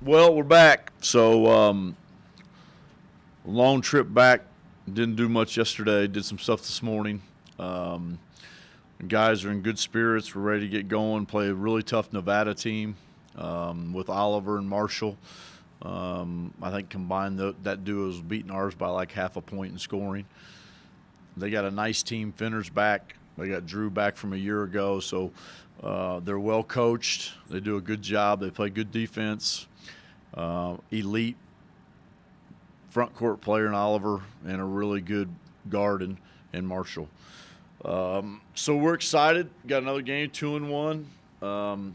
Well, we're back. So, long trip back. Didn't do much yesterday. Did some stuff this morning. Um, Guys are in good spirits. We're ready to get going. Play a really tough Nevada team with Oliver and Marshall. I think combined that duo is beating ours by like half a point in scoring. They got a nice team. Finner's back. They got Drew back from a year ago. So they're well coached. They do a good job. They play good defense. Elite front court player in Oliver and a really good guard in Marshall. So we're excited. Got another game, 2-1.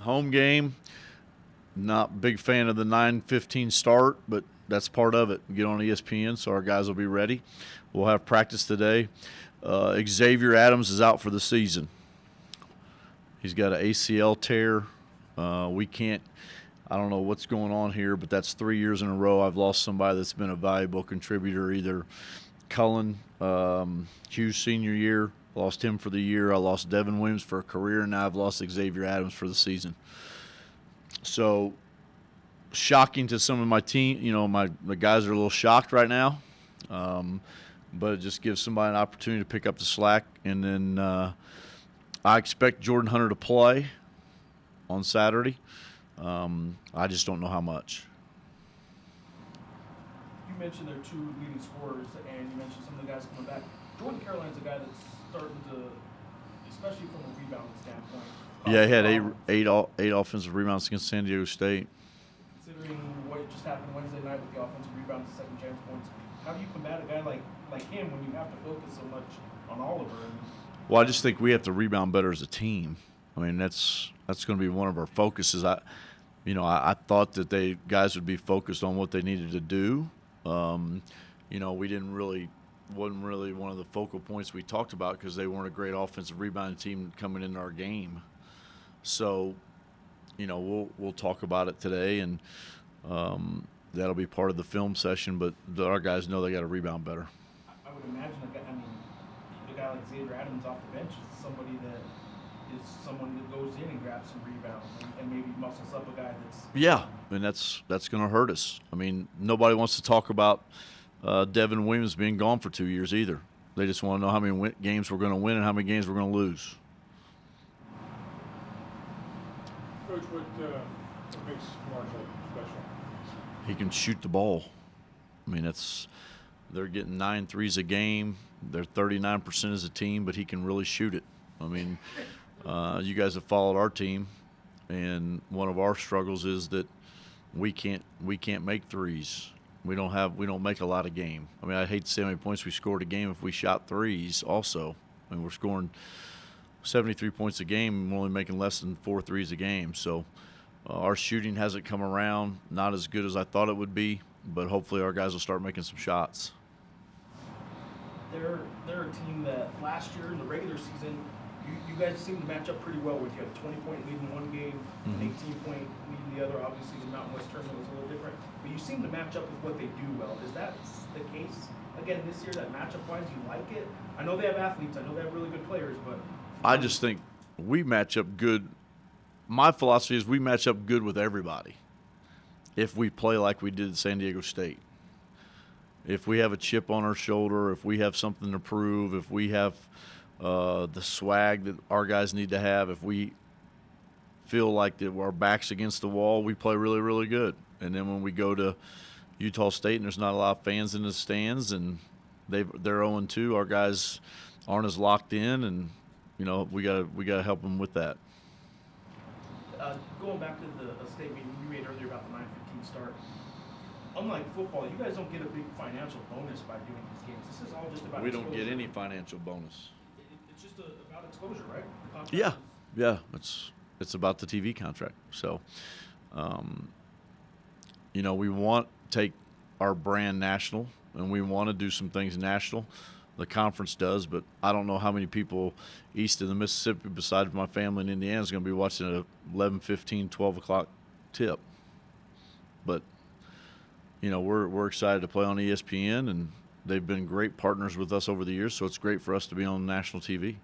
Home game. Not a big fan of the 9:15 start, but that's part of it. Get on ESPN, so our guys will be ready. We'll have practice today. Xavier Adams is out for the season. He's got an ACL tear. I don't know what's going on here, but that's 3 years in a row I've lost somebody that's been a valuable contributor. Either Cullen, Hughes senior year, lost him for the year. I lost Devin Williams for a career, and now I've lost Xavier Adams for the season. So shocking to some of my team. The guys are a little shocked right now, but it just gives somebody an opportunity to pick up the slack. And then I expect Jordan Hunter to play on Saturday. I just don't know how much. You mentioned their two leading scorers, and you mentioned some of the guys coming back. Jordan Caroline's a guy that's starting to, especially from a rebounding standpoint. Yeah, he had eight offensive rebounds against San Diego State. Considering what just happened Wednesday night with the offensive rebounds and second chance points, how do you combat a guy like him when you have to focus so much on Oliver? Well, I just think we have to rebound better as a team. I mean, that's going to be one of our focuses. I thought that guys would be focused on what they needed to do. We wasn't really one of the focal points we talked about because they weren't a great offensive rebounding team coming into our game. So, we'll talk about it today, and that'll be part of the film session. But our guys know they got to rebound better. I would imagine a guy like Xavier Adams off the bench is somebody that is someone that goes in and grabs some rebounds and maybe muscles up a guy that's. Yeah, and that's going to hurt us. I mean, nobody wants to talk about Devin Williams being gone for 2 years either. They just want to know how many games we're going to win and how many games we're going to lose. Coach, what makes Marshall special? He can shoot the ball. I mean, they're getting 9 threes a game. They're 39% as a team, but he can really shoot it. I mean, you guys have followed our team, and one of our struggles is that we can't make threes. We don't make a lot of game. I mean, I hate to say how many points we scored a game if we shot threes also. I mean, we're scoring 73 points a game and we're only making less than 4 threes a game. So our shooting hasn't come around, not as good as I thought it would be, but hopefully our guys will start making some shots. They're a team that last year in the regular season, you guys seem to match up pretty well with. You had a 20-point lead in one game, an 18-point lead in the other. Obviously, the Mountain West tournament was a little different, but you seem to match up with what they do well. Is that the case again this year? That matchup-wise, you like it? I know they have athletes. I know they have really good players, but I just think we match up good. My philosophy is we match up good with everybody if we play like we did at San Diego State. If we have a chip on our shoulder, if we have something to prove, if we have the swag that our guys need to have, if we feel like that our back's against the wall, we play really, really good. And then when we go to Utah State and there's not a lot of fans in the stands and they're 0-2, our guys aren't as locked in, and we gotta help them with that. Going back to the statement you made earlier about the 9:15 start, unlike football, you guys don't get a big financial bonus by doing these games. This is all just about. We don't get any financial bonus. It's just about exposure, right? Yeah. It's about the TV contract. So, we want to take our brand national, and we want to do some things national. The conference does, but I don't know how many people east of the Mississippi, besides my family in Indiana, is going to be watching a 11:15, 12 o'clock tip. But we're excited to play on ESPN, and they've been great partners with us over the years, so it's great for us to be on national TV.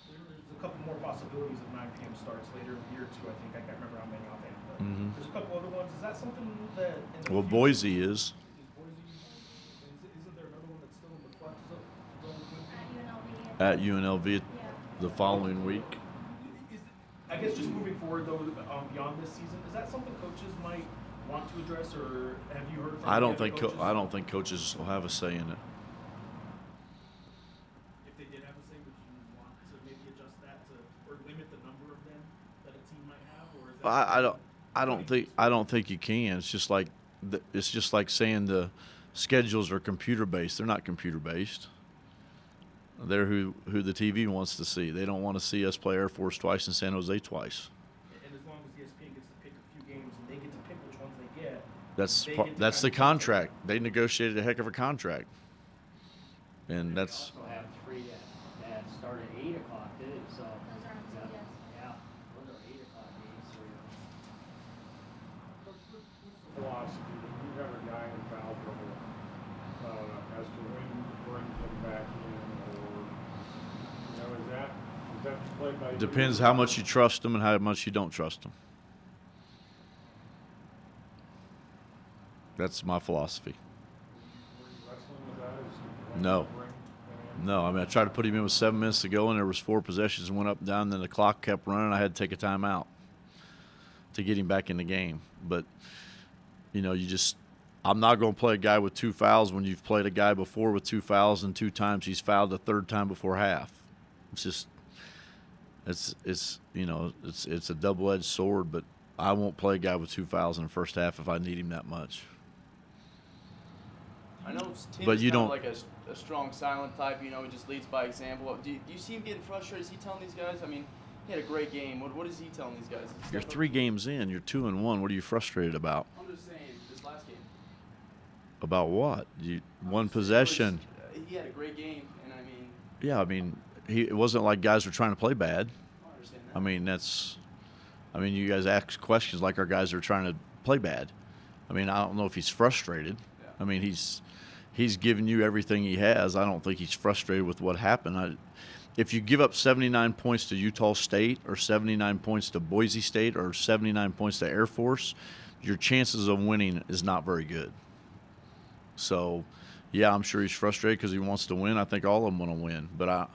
There's a couple more possibilities of 9 p.m. starts later in the year too. I think I can't remember how many offhand, but Mhm. there's a couple other ones. Is that something that? In the Well, future- Boise is. Is Boise? Isn't there another one that's still in the flux of going to? At UNLV Yeah. the following week. Is, I guess just moving forward though, beyond this season, is that something coaches might want to address, or have you heard from? I any don't other think coaches? I don't think coaches will have a say in it. If they did have a say, would you want to maybe adjust that to, or limit the number of them that a team might have, or is that? I don't think you can. It's just like saying the schedules are computer based. They're not computer based. They're who the TV wants to see. They don't want to see us play Air Force twice and San Jose twice. And as long as ESPN gets to pick a few games and they get to pick which ones they get, That's the contract. They negotiated a heck of a contract, and that's. We also have 3 that start at 8 o'clock too, so. Those are on CBS. Yeah, those are 8 o'clock games, so. What's the philosophy when you have a guy in foul trouble, as to when you bring him back in, or, is that played by you? Depends how much you trust them and how much you don't trust them. That's my philosophy. Were you wrestling with that as to when No. you bring him in? No, I mean I tried to put him in with 7 minutes to go, and there was 4 possessions and went up and down. And then the clock kept running. I had to take a timeout to get him back in the game. But I'm not going to play a guy with 2 fouls when you've played a guy before with 2 fouls, and 2 times he's fouled the 3rd time before half. It's just it's a double-edged sword. But I won't play a guy with 2 fouls in the first half if I need him that much. I know Tim's But you kind don't- of like a strong silent type, he just leads by example. Do you see him getting frustrated? Is he telling these guys? I mean, he had a great game. What is he telling these guys? You're 3 games in. You're 2-1. What are you frustrated about? I'm just saying, this last game. About what? One It possession. was- he had a great game, and I mean, Yeah, I mean, it wasn't like guys were trying to play bad. I understand that. I mean, you guys ask questions like our guys are trying to play bad. I mean, I don't know if he's frustrated. Yeah. I mean, he's given you everything he has. I don't think he's frustrated with what happened. If you give up 79 points to Utah State or 79 points to Boise State or 79 points to Air Force, your chances of winning is not very good. So, yeah, I'm sure he's frustrated because he wants to win. I think all of them want to win. But,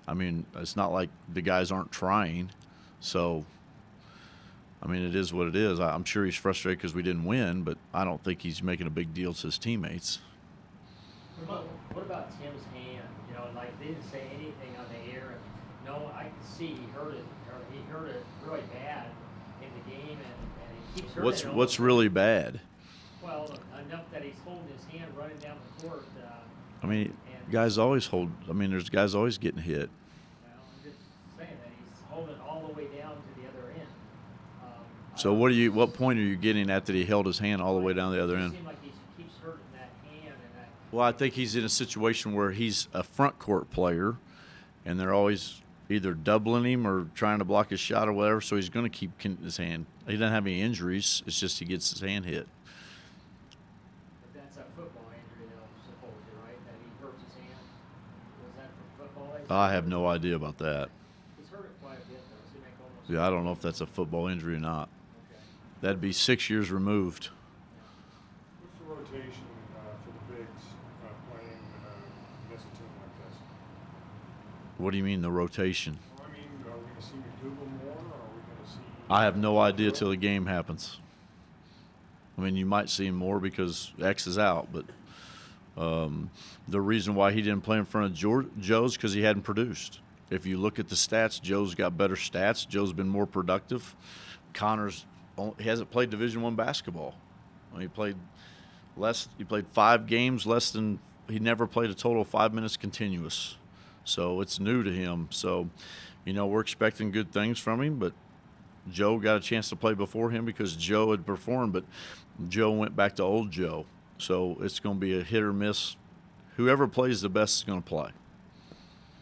I mean, it's not like the guys aren't trying. So, I mean, it is what it is. I'm sure he's frustrated because we didn't win, but I don't think he's making a big deal to his teammates. What about Tim's hand? Like they didn't say anything on the air. And no, I can see he hurt it. Or he hurt it really bad in the game, and he keeps hurting it. What's really bad? Well, enough that he's holding his hand running down the court. I mean, guys always hold. I mean, there's guys always getting hit. Well, I'm just saying that he's holding all the way down to the other end. So what point are you getting at that he held his hand all the way down the other It end? seems like he keeps hurting that hand and that. Well, I think he's in a situation where he's a front court player, and they're always either doubling him or trying to block his shot or whatever. So he's going to keep his hand. He doesn't have any injuries. It's just he gets his hand hit. But that's a football injury, though, supposedly, right? That he hurts his hand. Was that from football injury? I have no idea about that. He's hurt it quite a bit, though. So like almost. Yeah, I don't know if that's a football injury or not. Okay. That'd be 6 years removed. What's the rotation for the bigs playing against a team like this? What do you mean the rotation? Well, I mean, are we going to see McDougal more, or are we going to see? I have no idea till the game happens. I mean, you might see him more because X is out, but the reason why he didn't play in front of Joe's because he hadn't produced. If you look at the stats, Joe's got better stats. Joe's been more productive. He hasn't played Division I basketball. He played 5 games less than he never played a total of 5 minutes continuous. So it's new to him. So, we're expecting good things from him, but Joe got a chance to play before him because Joe had performed, but Joe went back to old Joe. So it's going to be a hit or miss. Whoever plays the best is going to play. Is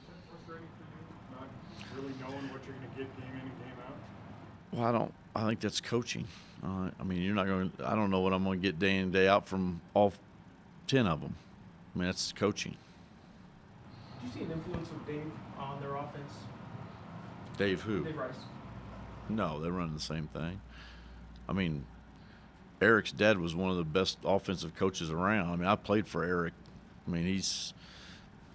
that frustrating for you, not really knowing what you're going to get game in and game out? Well, I think that's coaching. I mean, you're not going to – I don't know what I'm going to get day in and day out from all 10 of them. I mean, that's coaching. Did you see an influence of Dave on their offense Dave who? Dave Rice. No, they're running the same thing. I mean, Eric's dad was one of the best offensive coaches around. I mean, I played for Eric. I mean,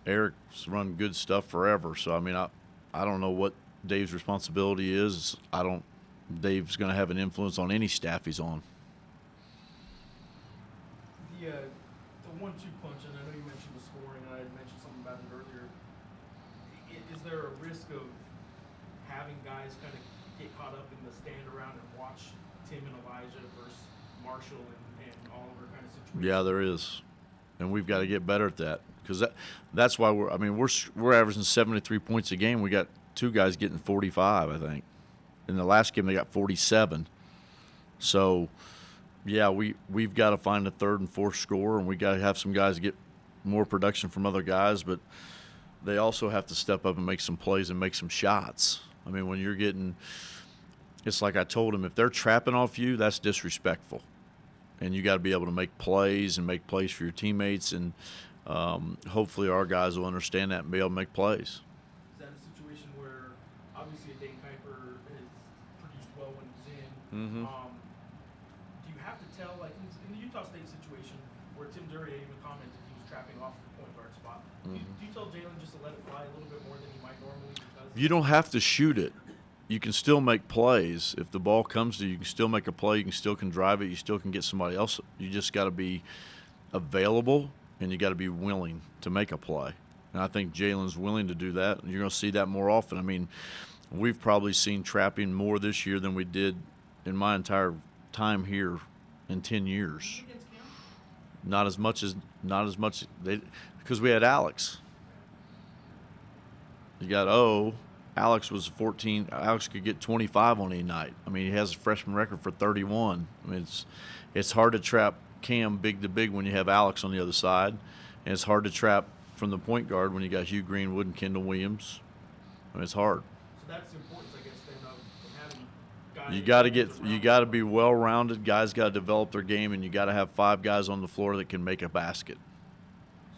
Eric's run good stuff forever. So I mean, I don't know what Dave's responsibility is. Dave's going to have an influence on any staff he's on. The 1-2 punch, and I know you mentioned the scoring, and I had mentioned something about it earlier. Is there a risk of having guys kind of get caught up in the stand around and watch Tim and Elijah versus Marshall and Oliver kind of situation? Yeah, there is, and we've got to get better at that because that's why we're averaging 73 points a game. We got 2 guys getting 45, I think. In the last game, they got 47. So, yeah, we've got to find a third and fourth scorer, and we got to have some guys get more production from other guys, but they also have to step up and make some plays and make some shots. I mean, when you're getting – it's like I told them, if they're trapping off you, that's disrespectful. And you got to be able to make plays and make plays for your teammates, and hopefully our guys will understand that and be able to make plays. Is that a situation where obviously Dane Kuiper has produced well when he's in? Mm-hmm. Do you have to tell, like in the Utah State situation where Tim Duryea even commented he was trapping off the point guard spot, do you tell Jalen just to let it fly a little bit more than he might normally? Because You don't have to shoot it. You can still make plays. If the ball comes to you, you can still make a play. You can drive it. You still can get somebody else. You just got to be available, and you got to be willing to make a play. And I think Jalen's willing to do that, and you're going to see that more often. I mean, we've probably seen trapping more this year than we did in my entire time here in 10 years. against Cam? Not as much because we had Alex. You got Alex was 14. Alex could get 25 on any night. I mean, he has a freshman record for 31. I mean, it's hard to trap Cam big to big when you have Alex on the other side, and it's hard to trap from the point guard when you got Hugh Greenwood and Kendall Williams. I mean, it's hard. So that's the importance, I guess, then of having guys. You got to be well-rounded. Guys got to develop their game, and you got to have 5 guys on the floor that can make a basket.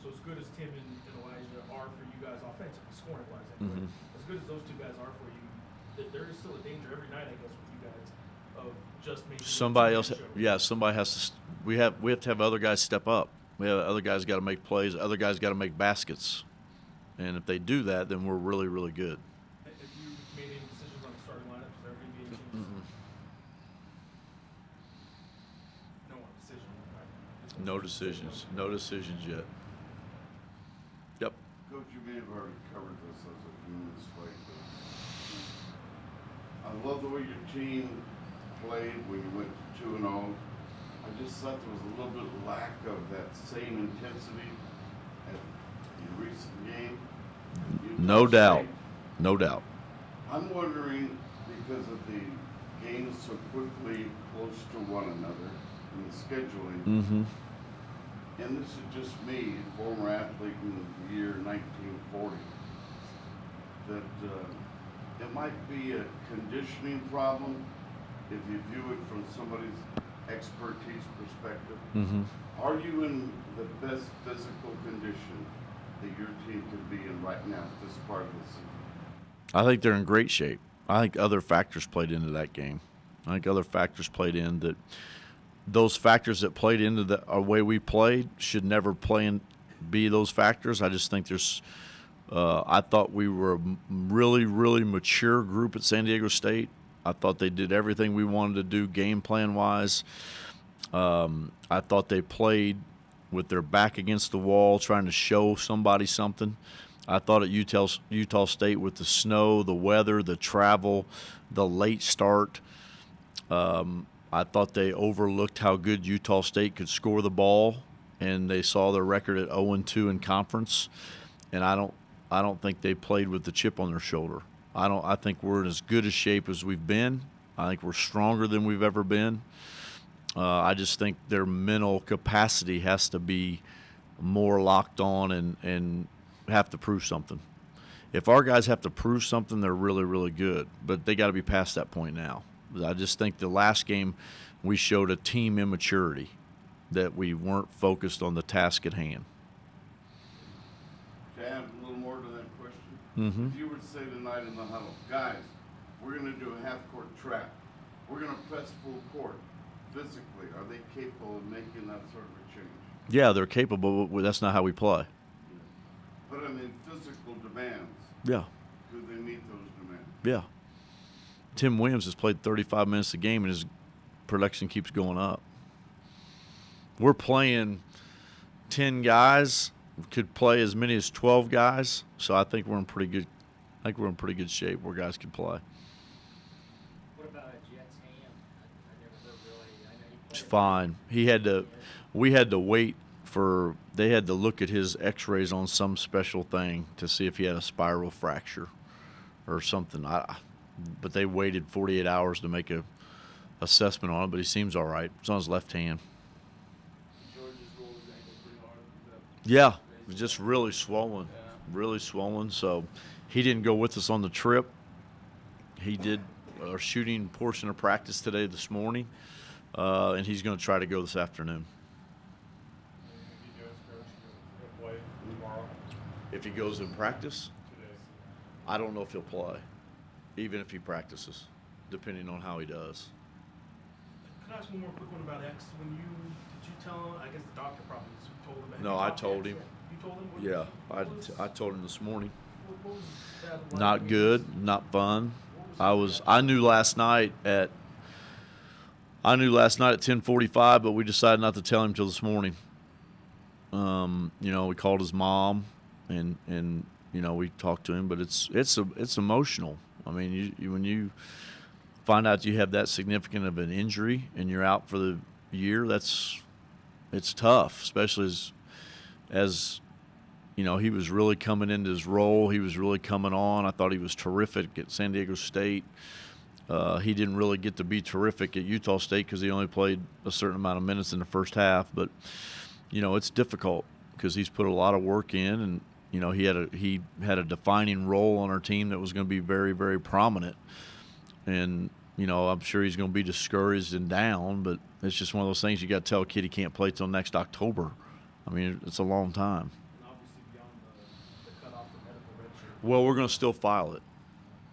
So as good as Tim and Elijah are for you guys offensively, scoring-wise, anyway, as good as those 2 guys are for you, there is still a danger every night, I guess, with you guys of just making Somebody a else, show. yeah, somebody has to. We have to have other guys step up. We have other guys got to make plays. Other guys got to make baskets, and if they do that, then we're really, really good. Have you made any decisions on the starting lineup? Is there going to be any changes? No decision. Right? No decisions yet. Yep. Coach, you may have already covered this as a few minutes late, but I love the way your team played when you went to 2-0. I just thought there was a little bit of lack of that same intensity at the recent game. No Utah doubt. State. No doubt. I'm wondering, because of the games so quickly close to one another in the scheduling, Mm-hmm. and this is just me, former athlete in the year 1940, that it might be a conditioning problem if you view it from somebody's expertise perspective. Mm-hmm. Are you in the best physical condition that your team could be in right now at this part of the season? I think they're in great shape. I think other factors played into that game. I think other factors played in that. Those factors that played into our way we played should never be those factors. I just think there's I thought we were a really, really mature group at San Diego State. I thought they did everything we wanted to do game plan-wise. I thought they played with their back against the wall, trying to show somebody something. I thought at Utah State, with the snow, the weather, the travel, the late start, I thought they overlooked how good Utah State could score the ball, and they saw their record at 0-2 in conference. And I don't think they played with the chip on their shoulder. I think we're in as good a shape as we've been. I think we're stronger than we've ever been. I just think their mental capacity has to be more locked on and have to prove something. If our guys have to prove something, they're really, really good. But they got to be past that point now. I just think the last game we showed a team immaturity, that we weren't focused on the task at hand. To add a little more to that question, Mm-hmm. If you were to say tonight in the huddle, guys, we're going to do a half-court trap. We're going to press full court. Physically, are they capable of making that sort of a change? Yeah, they're capable, but that's not how we play. But I mean, physical demands. Yeah, Do they meet those demands? yeah. Tim Williams has played 35 minutes a game, and his production keeps going up. We're playing 10 guys. We could play as many as 12 guys, so I think we're in pretty good. I think we're in pretty good shape where guys can play. What about a Jet's hand? I never heard really. I know he played. It's fine. He had to. We had to wait for. They had to look at his X-rays on some special thing to see if he had a spiral fracture or something. But they waited 48 hours to make a assessment on it. But he seems all right. It's on his left hand. George just rolled his ankle pretty hard. Yeah, just really swollen, really swollen. So he didn't go with us on the trip. He did our shooting portion of practice this morning, and he's going to try to go this afternoon. If he does, Coach, he'll play tomorrow, If he goes in practice, today. I don't know if he'll play, even if he practices, depending on how he does. Can I ask one more quick one about X? Did you tell him? I guess the doctor probably told him. Have No, you I talked to told X him. yet? You told him? Yeah, What was- I told him this morning. what was that like? Not good, not fun. I knew last night at 10:45, but we decided not to tell him till this morning. We called his mom, and we talked to him, but it's emotional. I mean, when you find out you have that significant of an injury and you're out for the year, it's tough, especially as he was really coming into his role. He was really coming on. I thought he was terrific at San Diego State. He didn't really get to be terrific at Utah State because he only played a certain amount of minutes in the first half. But, it's difficult because he's put a lot of work in, and, he had a defining role on our team that was going to be very, very prominent. And, I'm sure he's going to be discouraged and down, but it's just one of those things you got to tell a kid he can't play till next October. I mean, it's a long time. And obviously beyond the cutoff for medical redshirt. Well, we're going to still file it.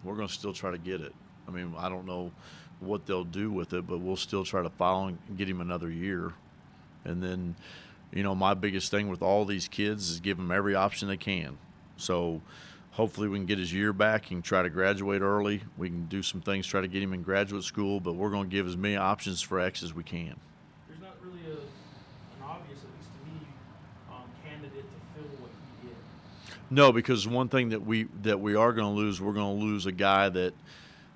We're going to still try to get it. I mean, I don't know what they'll do with it, but we'll still try to file and get him another year. And then, my biggest thing with all these kids is give them every option they can. So hopefully we can get his year back. He can try to graduate early. We can do some things, try to get him in graduate school, but we're going to give as many options for X as we can. There's not really an obvious, at least to me, candidate to fill what he did. No, because one thing that we are going to lose, we're going to lose a guy that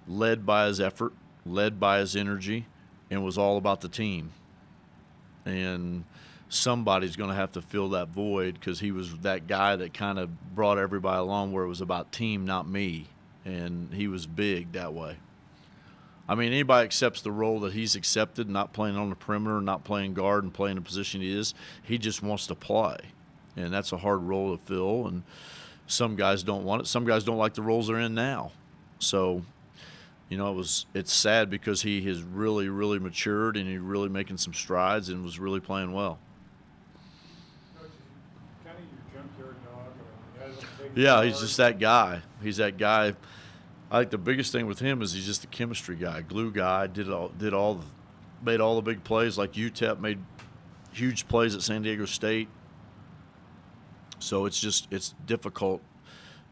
led by his effort, led by his energy, and was all about the team. And somebody's going to have to fill that void because he was that guy that kind of brought everybody along where it was about team, not me. And he was big that way. I mean, anybody accepts the role that he's accepted, not playing on the perimeter, not playing guard and playing the position he is. He just wants to play. And that's a hard role to fill. And some guys don't want it. Some guys don't like the roles they're in now. So, it's sad because he has really, really matured and he's really making some strides and was really playing well. Coach, is he kind of your junkyard dog? I mean, he has a big Yeah, he's yard. just that guy. He's that guy. I think the biggest thing with him is he's just a chemistry guy, glue guy. Made all the big plays. Like UTEP made huge plays at San Diego State. So it's difficult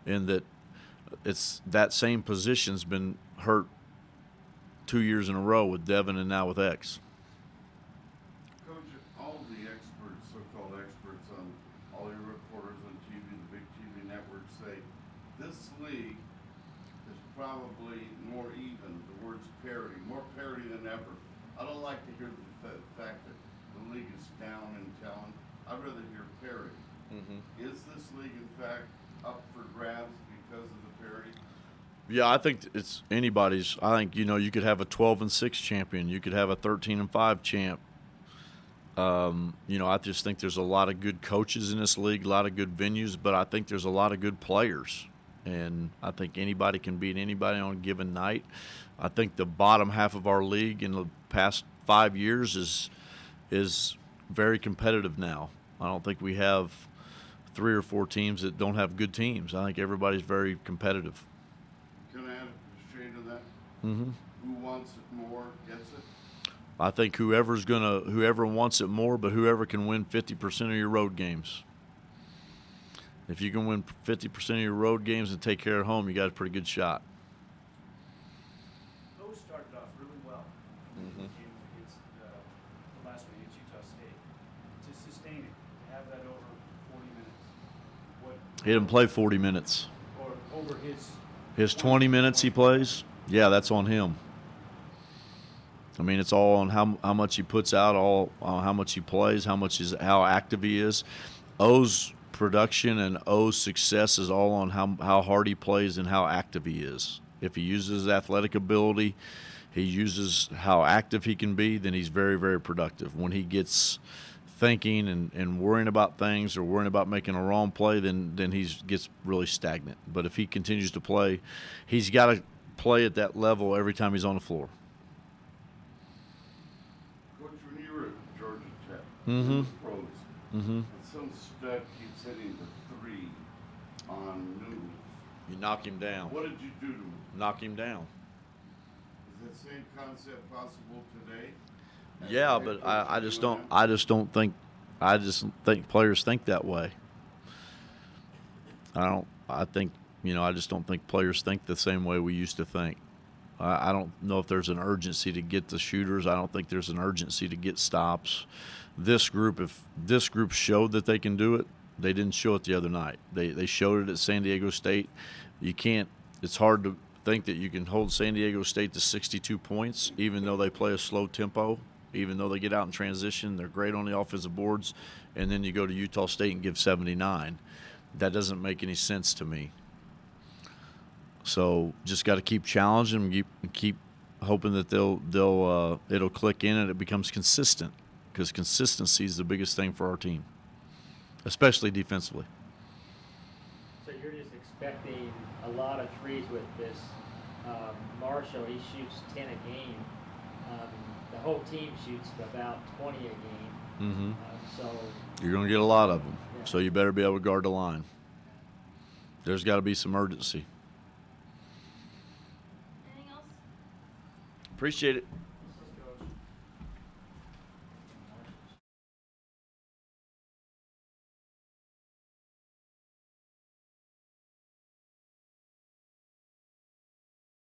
in that it's that same position's been hurt 2 years in a row with Devin and now with X. Coach, all of the experts, so-called experts on all your reporters on TV, the big TV networks say this league is probably more even. The word's parity, more parity than ever. I don't like to hear the fact that the league is down in talent. I'd rather hear parity. Mm-hmm. Is this league, in fact, up for grabs because of the parity? Yeah, I think it's anybody's. I think you could have a 12-6 champion, you could have a 13-5 champ. I just think there's a lot of good coaches in this league, a lot of good venues, but I think there's a lot of good players, and I think anybody can beat anybody on a given night. I think the bottom half of our league in the past 5 years is very competitive now. I don't think we have 3 or 4 teams that don't have good teams. I think everybody's very competitive. Can I add a shade of that? Mm-hmm. Who wants it more gets it. I think whoever wants it more, but whoever can win 50% of your road games. If you can win 50% of your road games and take care of home, you got a pretty good shot. Those started off really well. Mhm. Game against the last one against Utah State. To sustain it, to have that over 40 minutes. What He didn't play 40 minutes. or over His 20 minutes he plays, yeah, that's on him. I mean, it's all on how much he puts out, all on how much he plays, how active he is. O's production and O's success is all on how hard he plays and how active he is. If he uses his athletic ability, he uses how active he can be, then he's very, very productive. When he gets thinking and worrying about things or worrying about making a wrong play, then he gets really stagnant. But if he continues to play, he's got to play at that level every time he's on the floor. Coach, when you were at Georgia Tech, Mhm. in the pros, Mm-hmm. and some stud keeps hitting the 3 on noodles. You knock him down. What did you do to him? Knock him down. Is that same concept possible today? As Yeah, the head but coach I of just UNM? don't. I just think players think that way. I don't. I think I just don't think players think the same way we used to think. I don't know if there's an urgency to get the shooters. I don't think there's an urgency to get stops. If this group showed that they can do it, they didn't show it the other night. They showed it at San Diego State. You can't. It's hard to think that you can hold San Diego State to 62 points, even though they play a slow tempo, even though they get out in transition. They're great on the offensive boards, and then you go to Utah State and give 79. That doesn't make any sense to me. So just got to keep challenging them, keep hoping that it'll click in and it becomes consistent, because consistency is the biggest thing for our team, especially defensively. So you're just expecting a lot of threes with this. Marshall, he shoots 10 a game. The whole team shoots about 20 a game. Mm-hmm. So You're going to get a lot of them, Yeah. so you better be able to guard the line. There's got to be some urgency. Anything else? Appreciate it.